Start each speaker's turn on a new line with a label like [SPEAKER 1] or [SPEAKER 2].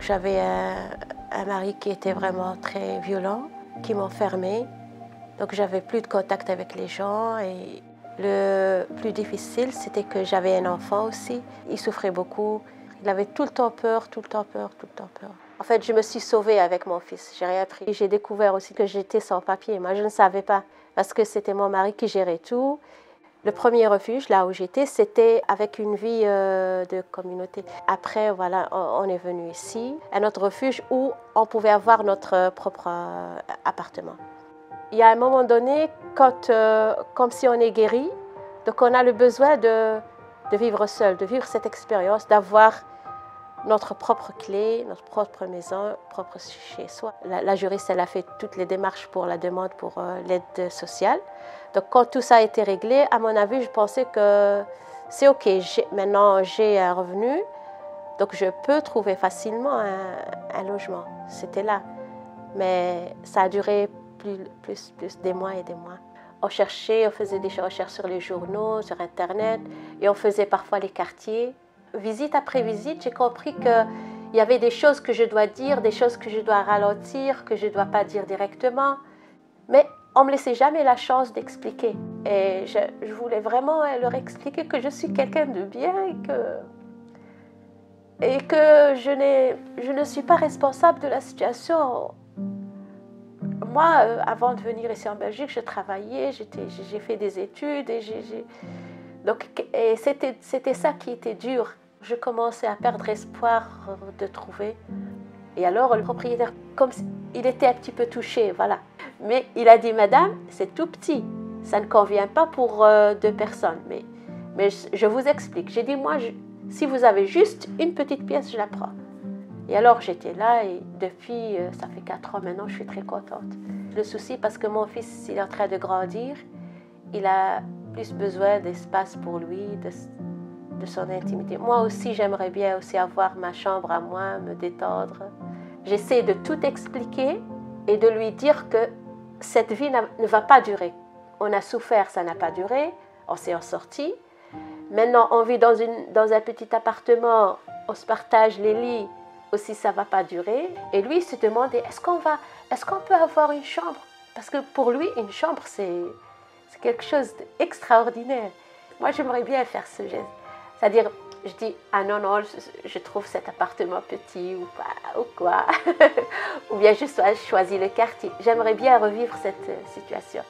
[SPEAKER 1] j'avais un mari qui était vraiment très violent, qui m'enfermait. Donc j'avais plus de contact avec les gens et le plus difficile, c'était que j'avais un enfant aussi. Il souffrait beaucoup. Il avait tout le temps peur, tout le temps peur, tout le temps peur. En fait, je me suis sauvée avec mon fils. J'ai rien pris. J'ai découvert aussi que j'étais sans papier. Moi, je ne savais pas parce que c'était mon mari qui gérait tout. Le premier refuge, là où j'étais, c'était avec une vie de communauté. Après, voilà, on est venu ici, un autre refuge où on pouvait avoir notre propre appartement. Il y a un moment donné, comme si on est guéri, donc on a le besoin de vivre seul, de vivre cette expérience, d'avoir notre propre clé, notre propre maison, propre chez soi. La juriste, elle a fait toutes les démarches pour la demande pour l'aide sociale. Donc quand tout ça a été réglé, à mon avis, je pensais que c'est OK, maintenant j'ai un revenu, donc je peux trouver facilement un logement. C'était là. Mais ça a duré plus des mois et des mois. On cherchait, on faisait des recherches sur les journaux, sur Internet, et on faisait parfois les quartiers. Visite après visite, j'ai compris qu'il y avait des choses que je dois dire, des choses que je dois ralentir, que je ne dois pas dire directement. Mais on ne me laissait jamais la chance d'expliquer. Et je voulais vraiment leur expliquer que je suis quelqu'un de bien et que je ne suis pas responsable de la situation. Moi, avant de venir ici en Belgique, je travaillais, j'ai fait des études et c'était ça qui était dur. Je commençais à perdre espoir de trouver. Et alors le propriétaire, comme il était un petit peu touché, voilà. Mais il a dit, madame, c'est tout petit, ça ne convient pas pour deux personnes. Mais je vous explique. J'ai dit, moi, si vous avez juste une petite pièce, je la prends. Et alors j'étais là et depuis, ça fait 4 ans maintenant, je suis très contente. Le souci, parce que mon fils, il est en train de grandir, il a plus besoin d'espace pour lui, de son intimité. Moi aussi, j'aimerais bien aussi avoir ma chambre à moi, me détendre. J'essaie de tout expliquer et de lui dire que cette vie ne va pas durer. On a souffert, ça n'a pas duré, on s'est en sorti. Maintenant, on vit dans un petit appartement, on se partage les lits, aussi ça ne va pas durer. Et lui, il se demandait, est-ce qu'on peut avoir une chambre? Parce que pour lui, une chambre, c'est quelque chose d'extraordinaire. Moi, j'aimerais bien faire ce geste. C'est-à-dire, je dis, ah non, non, je trouve cet appartement petit ou pas, ou quoi. Ou bien je choisis le quartier. J'aimerais bien revivre cette situation.